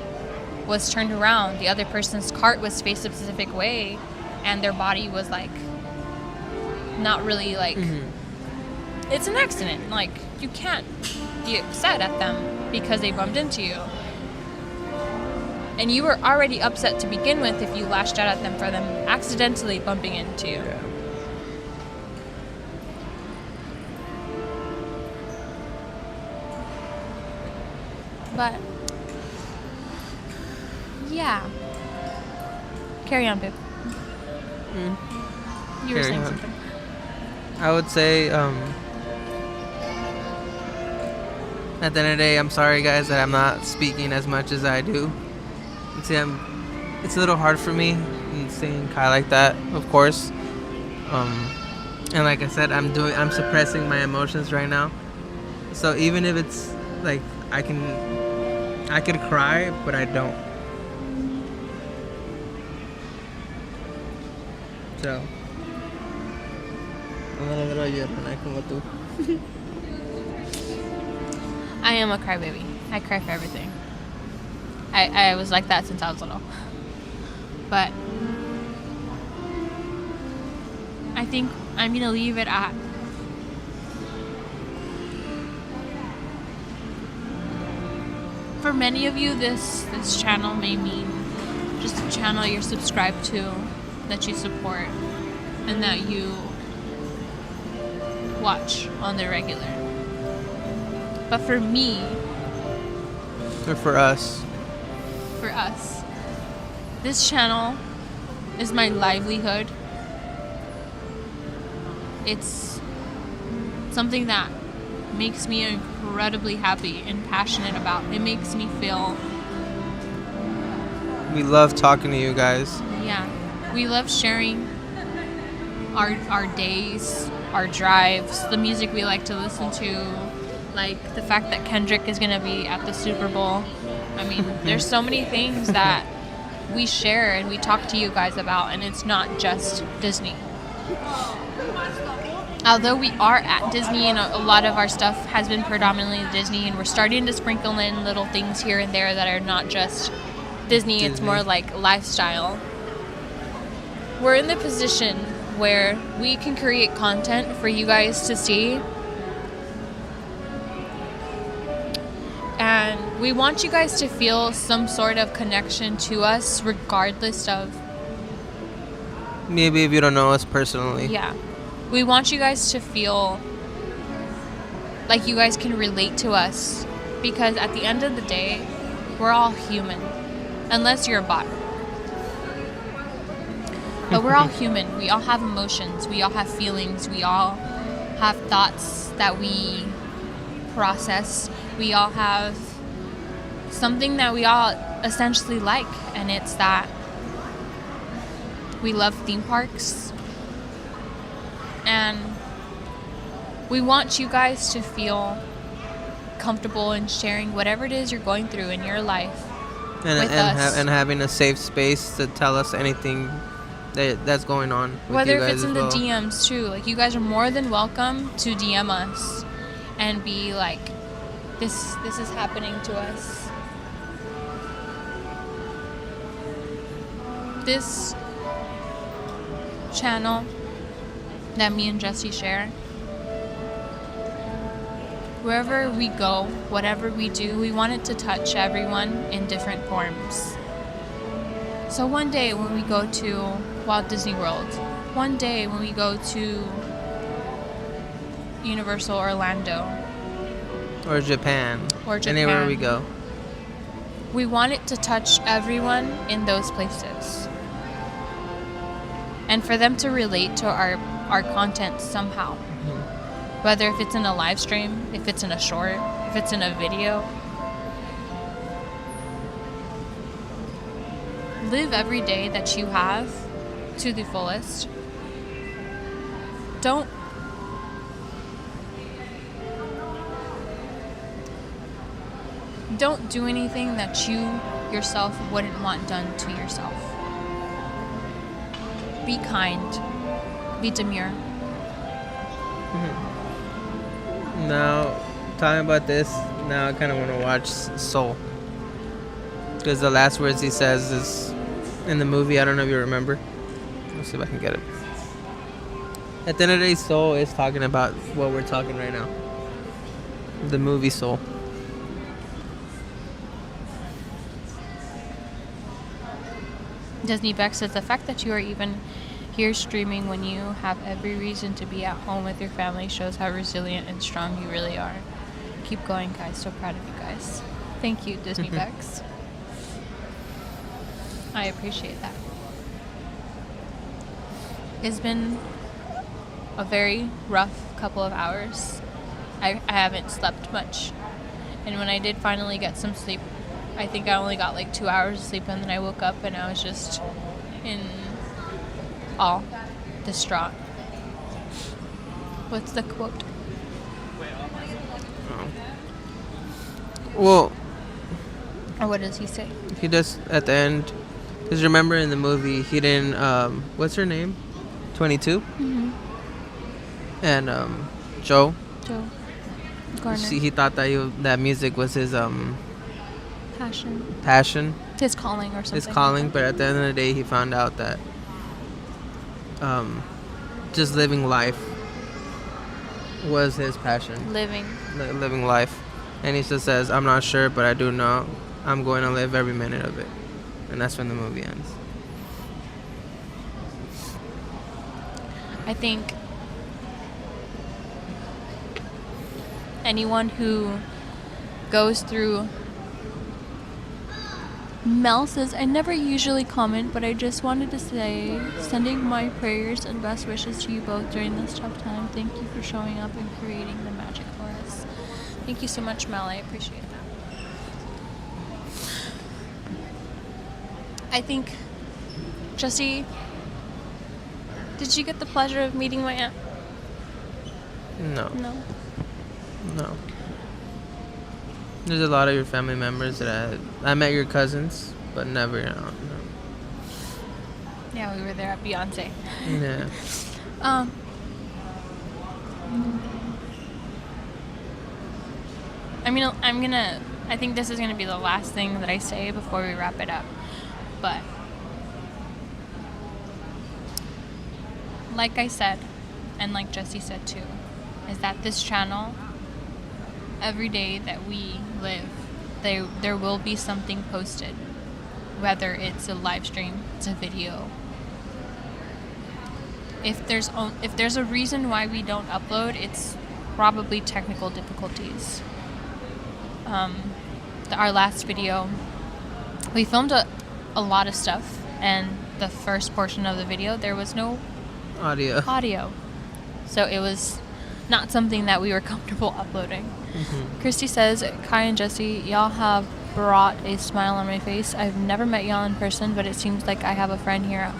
Speaker 1: was turned around. The other person's cart was faced a specific way, and their body was like not really like it's an accident. Like, you can't be upset at them because they bumped into you. And you were already upset to begin with if you lashed out at them for them accidentally bumping into you.
Speaker 2: Yeah.
Speaker 1: But yeah. Carry on, babe. You were
Speaker 2: Carry
Speaker 1: saying
Speaker 2: on.
Speaker 1: something.
Speaker 2: I would say, at the end of the day, I'm sorry, guys, that I'm not speaking as much as I do. See, it's a little hard for me seeing Kai like that, of course. And like I said, I'm suppressing my emotions right now. So even if it's like I could cry, but I don't. So I'm gonna llorar como tú.
Speaker 1: I am a crybaby. I cry for everything. I was like that since I was little. But I think I'm going to leave it at for many of you, this channel may mean just a channel you're subscribed to, that you support, and that you watch on the regular. But for me,
Speaker 2: Or for us.
Speaker 1: this channel is my livelihood. It's something that makes me incredibly happy and passionate about. It makes me feel,
Speaker 2: We love talking to you guys.
Speaker 1: yeah, we love sharing our days, our drives, the music we like to listen to, like the fact that Kendrick is going to be at the Super Bowl. I mean, there's so many things that we share and we talk to you guys about, and it's not just Disney. Although we are at Disney and a lot of our stuff has been predominantly Disney, and we're starting to sprinkle in little things here and there that are not just Disney. It's more like lifestyle. We're in the position where we can create content for you guys to see, and we want you guys to feel some sort of connection to us regardless of,
Speaker 2: Maybe if you don't know us personally.
Speaker 1: yeah, we want you guys to feel like you guys can relate to us, because at the end of the day, we're all human, unless you're a bot. But we're all human. We all have emotions. We all have feelings. We all have thoughts that we process. We all have something that we all essentially like, and it's that we love theme parks. And we want you guys to feel comfortable in sharing whatever it is you're going through in your life
Speaker 2: and
Speaker 1: with us.
Speaker 2: and having a safe space to tell us anything that's going on with
Speaker 1: Whether
Speaker 2: you
Speaker 1: if
Speaker 2: guys
Speaker 1: it's
Speaker 2: as
Speaker 1: in
Speaker 2: well.
Speaker 1: the DMs too, like you guys are more than welcome to DM us and be like, this is happening to us. This channel that me and Jesse share, wherever we go, whatever we do, we want it to touch everyone in different forms. So one day when we go to Walt Disney World, one day when we go to Universal Orlando,
Speaker 2: Or Japan. Anywhere we go.
Speaker 1: we want it to touch everyone in those places. And for them to relate to our content somehow. Whether if it's in a live stream, if it's in a short, if it's in a video. Live every day that you have to the fullest. Don't do anything that you yourself wouldn't want done to yourself. Be kind. Be demure.
Speaker 2: Now, talking about this, now I kind of want to watch Soul. Because the last words he says is in the movie. I don't know if you remember. Let's see if I can get it. At the end of the day, Soul is talking about what we're talking right now. The movie Soul.
Speaker 1: Disney Beck says the fact that you are even here streaming when you have every reason to be at home with your family shows how resilient and strong you really are. Keep going, guys. So proud of you guys. Thank you, Disney Becks. I appreciate that. It's been a very rough couple of hours. I haven't slept much. And when I did finally get some sleep, I think I only got like 2 hours of sleep, and then I woke up and I was just in awe, distraught. What's the quote?
Speaker 2: Well,
Speaker 1: Or what does he say?
Speaker 2: he does at the end. Because remember in the movie, he didn't, what's her name? 22?
Speaker 1: Mm-hmm.
Speaker 2: And Joe.
Speaker 1: Joe Garner.
Speaker 2: See, he thought that that music was his passion,
Speaker 1: His calling or something.
Speaker 2: his calling. But at the end of the day, he found out that just living life was his passion. Living life. And he just says, I'm not sure, but I do know I'm going to live every minute of it. And that's when the movie ends.
Speaker 1: I think anyone who goes through... Mel says, I never usually comment, but I just wanted to say, sending my prayers and best wishes to you both during this tough time. Thank you for showing up and creating the magic for us. Thank you so much, Mel. I appreciate that. I think, Jesse, did you get the pleasure of meeting my aunt?
Speaker 2: No.
Speaker 1: No.
Speaker 2: There's a lot of your family members that I met your cousins, but never, no.
Speaker 1: Yeah, we were there at Beyonce.
Speaker 2: Yeah.
Speaker 1: I think this is gonna be the last thing that I say before we wrap it up. But like I said, and like Jesse said too, is that this channel, every day that we live, there will be something posted, whether it's a live stream, it's a video. If there's a reason why we don't upload, it's probably technical difficulties. Our last video, we filmed a lot of stuff, and the first portion of the video there was no audio, so it was not something that we were comfortable uploading. Mm-hmm. Christy says, Kai and Jesse, y'all have brought a smile on my face. I've never met y'all in person, but it seems like I have a friend here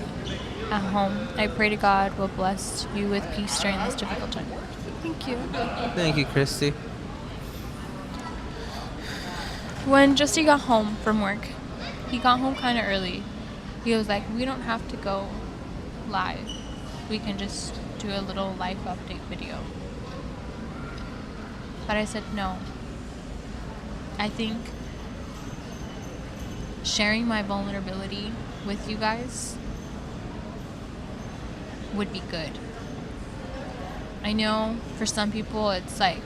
Speaker 1: at home. I pray to God will bless you with peace during this difficult time. Thank you.
Speaker 2: Thank you, Christy.
Speaker 1: When Justy got home from work, he got home kind of early. He was like, we don't have to go live. We can just do a little life update video. But I said no. I think sharing my vulnerability with you guys would be good. I know for some people it's like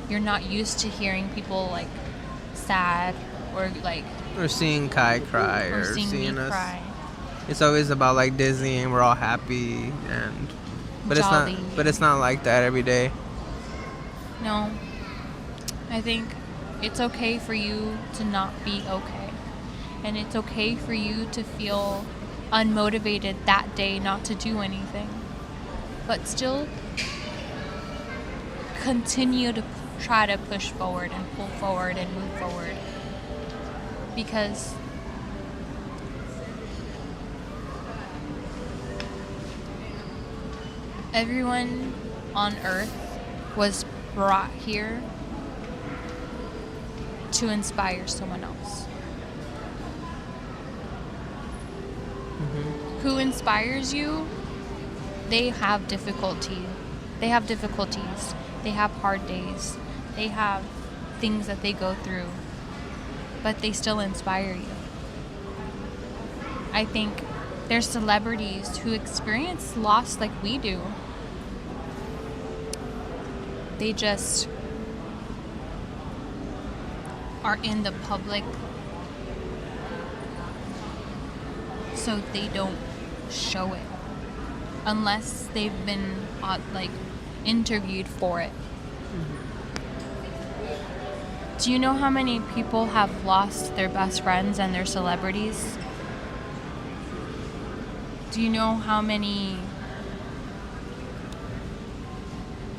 Speaker 1: you're not used to hearing people like sad or like
Speaker 2: Or seeing Kai cry
Speaker 1: or
Speaker 2: or
Speaker 1: seeing
Speaker 2: seeing
Speaker 1: me
Speaker 2: us.
Speaker 1: cry.
Speaker 2: It's always about like Disney and we're all happy and but
Speaker 1: Jolly.
Speaker 2: it's not like that every day.
Speaker 1: No. I think it's okay for you to not be okay. And it's okay for you to feel unmotivated that day not to do anything. But still continue to try to push forward and pull forward and move forward. Because everyone on Earth was brought here to inspire someone else. Who inspires you, they have difficulty. They have difficulties. They have hard days. They have things that they go through. But they still inspire you. I think there's celebrities who experience loss like we do. They just are in the public so they don't show it unless they've been like interviewed for it. Do you know how many people have lost their best friends and their celebrities? Do you know how many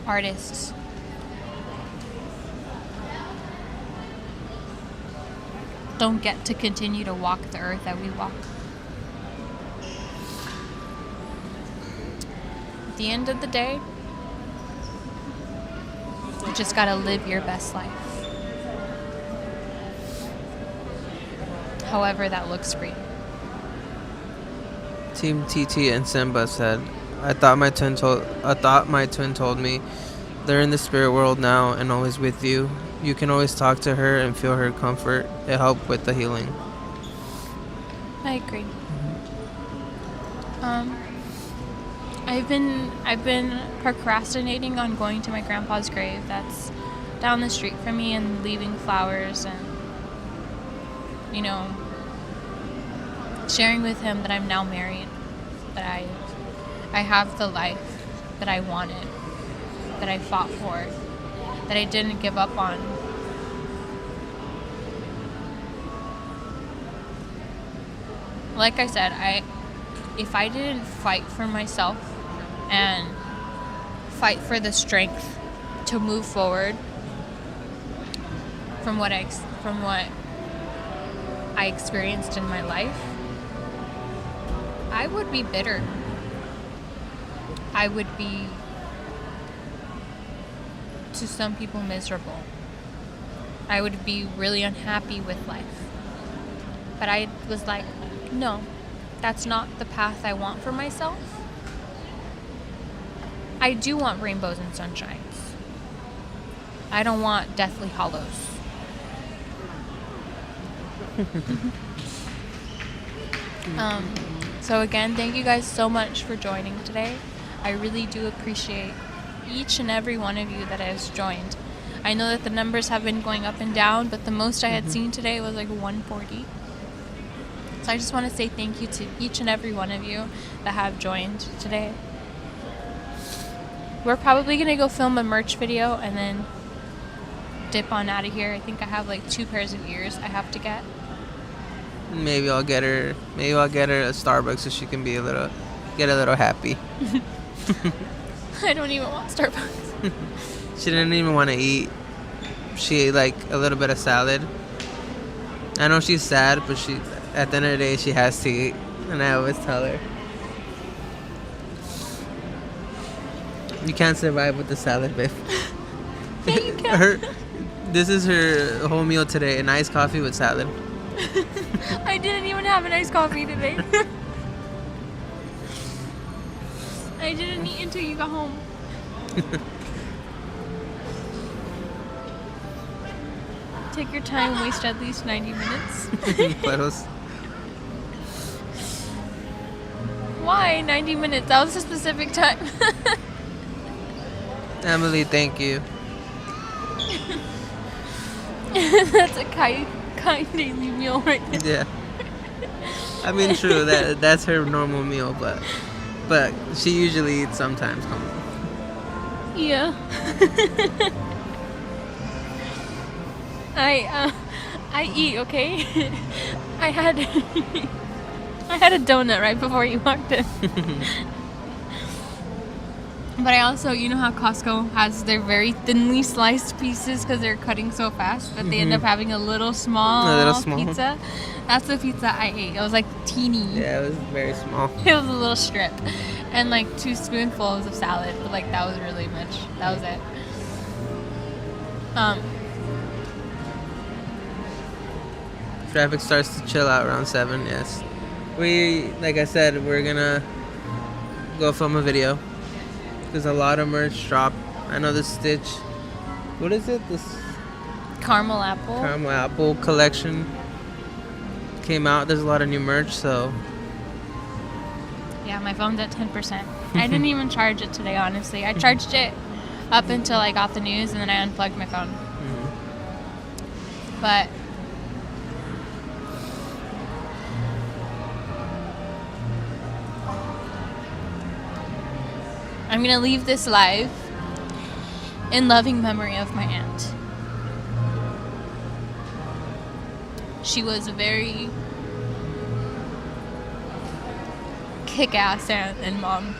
Speaker 1: artists don't get to continue to walk the earth that we walk? At the end of the day, you just gotta live your best life. However that looks for you.
Speaker 2: Team TT and Simba said, I thought my twin told me they're in the spirit world now and always with you. You can always talk to her and feel her comfort. It helped with the healing.
Speaker 1: I agree. I've been procrastinating on going to my grandpa's grave. That's down the street from me, and leaving flowers and, you know, sharing with him that I'm now married, that I have the life that I wanted, that I fought for, that I didn't give up on. Like I said, if I didn't fight for myself and fight for the strength to move forward from what I experienced in my life, I would be bitter. I would be, to some people, miserable. I would be really unhappy with life. But I was like, no, that's not the path I want for myself. I do want rainbows and sunshines. I don't want deathly hollows. So again, thank you guys so much for joining today. I really do appreciate each and every one of you that has joined. I know that the numbers have been going up and down, but the most I had seen today was like 140. So I just want to say thank you to each and every one of you that have joined today. We're probably going to go film a merch video and then dip on out of here. I think I have like 2 pairs of ears I have to get.
Speaker 2: Maybe I'll get her a Starbucks so she can get a little happy.
Speaker 1: I don't even want Starbucks.
Speaker 2: She didn't even want to eat. She ate like a little bit of salad. I know she's sad, but at the end of the day, she has to eat. And I always tell her, you can't survive with the salad, babe.
Speaker 1: Yeah, you can.
Speaker 2: This is her whole meal today: an iced coffee with salad.
Speaker 1: I didn't even have an iced coffee today. I didn't eat until you got home. Take your time, waste at least 90 minutes.
Speaker 2: Pueros.
Speaker 1: Why 90 minutes? That was a specific time.
Speaker 2: Emily, thank you.
Speaker 1: That's a Kai daily meal right there.
Speaker 2: Yeah. I mean, true, that's her normal meal, but she usually eats sometimes.
Speaker 1: Yeah. I eat, okay? I had a donut right before you walked in. But I also, you know how Costco has their very thinly sliced pieces because they're cutting so fast that they end up having a little small pizza? That's the pizza I ate. It was like teeny.
Speaker 2: Yeah, it was very small.
Speaker 1: It was a little strip. And like 2 spoonfuls of salad. But like that was really much. That was it.
Speaker 2: Traffic starts to chill out around 7, yes. Like I said, we're gonna go film a video. Because a lot of merch dropped. I know the Stitch. What is it? This
Speaker 1: Caramel apple
Speaker 2: collection came out. There's a lot of new merch, so.
Speaker 1: Yeah, my phone's at 10%. I didn't even charge it today, honestly. I charged it up until I got the news, and then I unplugged my phone. But I'm going to leave this live in loving memory of my aunt. She was a very kick-ass aunt and mom.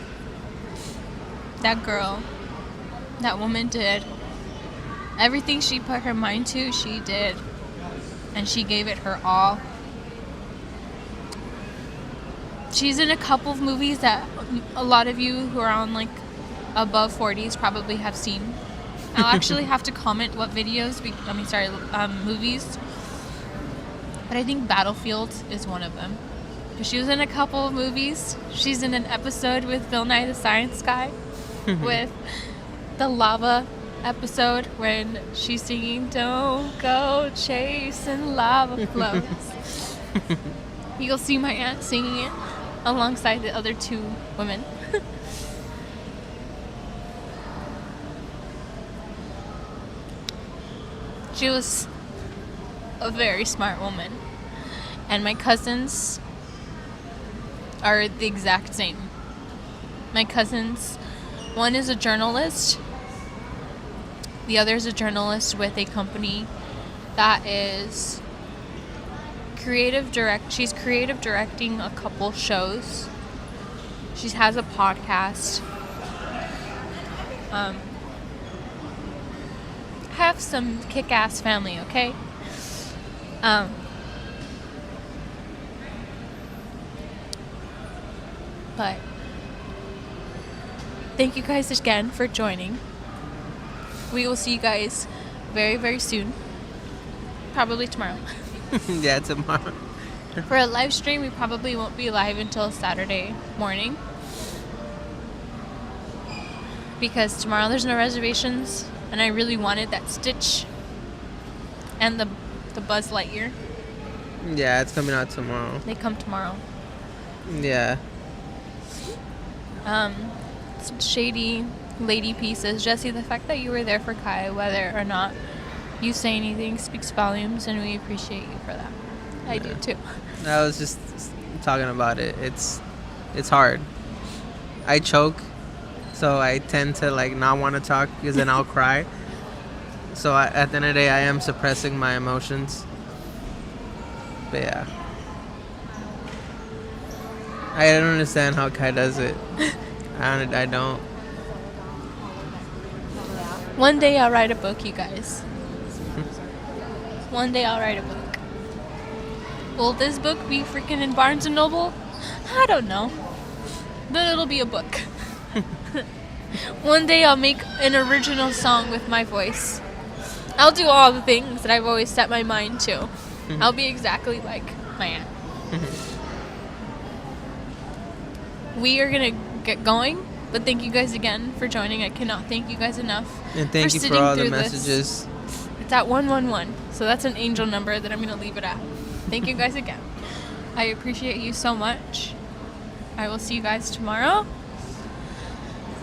Speaker 1: That girl, that woman did everything she put her mind to, she did. And she gave it her all. She's in a couple of movies that a lot of you who are on like above 40s probably have seen. I'll actually have to comment what videos, movies. But I think Battlefield is one of them. Because she was in a couple of movies. She's in an episode with Bill Nye the Science Guy. With the lava episode when she's singing "Don't Go Chasing Lava Flows." You'll see my aunt singing it alongside the other 2 women. She was a very smart woman. And my cousins are the exact same. My cousins, one is a journalist. The other is a journalist with a company that is she's creative directing a couple shows. She has a podcast. Have some kick-ass family, okay? But thank you guys again for joining. We will see you guys very, very soon. Probably tomorrow.
Speaker 2: Yeah, tomorrow.
Speaker 1: For a live stream, we probably won't be live until Saturday morning. Because tomorrow there's no reservations. And I really wanted that Stitch. And the Buzz Lightyear.
Speaker 2: Yeah, it's coming out tomorrow.
Speaker 1: They come tomorrow.
Speaker 2: Yeah.
Speaker 1: Some shady lady pieces. Jesse, the fact that you were there for Kai, whether or not you say anything, speaks volumes, and we appreciate you for that. I do too.
Speaker 2: I was just talking about it. It's hard. I choke, so I tend to like not want to talk because then I'll cry. So at the end of the day, I am suppressing my emotions. But yeah. I don't understand how Kai does it. I don't.
Speaker 1: One day I'll write a book, you guys. One day I'll write a book. Will this book be freaking in Barnes & Noble? I don't know. But it'll be a book. One day I'll make an original song with my voice. I'll do all the things that I've always set my mind to.
Speaker 2: Mm-hmm.
Speaker 1: I'll be exactly like my aunt. We are going to get going, but thank you guys again for joining. I cannot thank you guys enough.
Speaker 2: And thank you for
Speaker 1: sitting
Speaker 2: all the
Speaker 1: through
Speaker 2: messages.
Speaker 1: this. It's at 111, so that's an angel number that I'm going to leave it at. Thank you guys again. I appreciate you so much. I will see you guys tomorrow.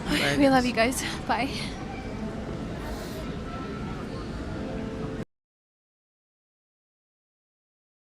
Speaker 2: Bye,
Speaker 1: We
Speaker 2: guys.
Speaker 1: love you guys. Bye.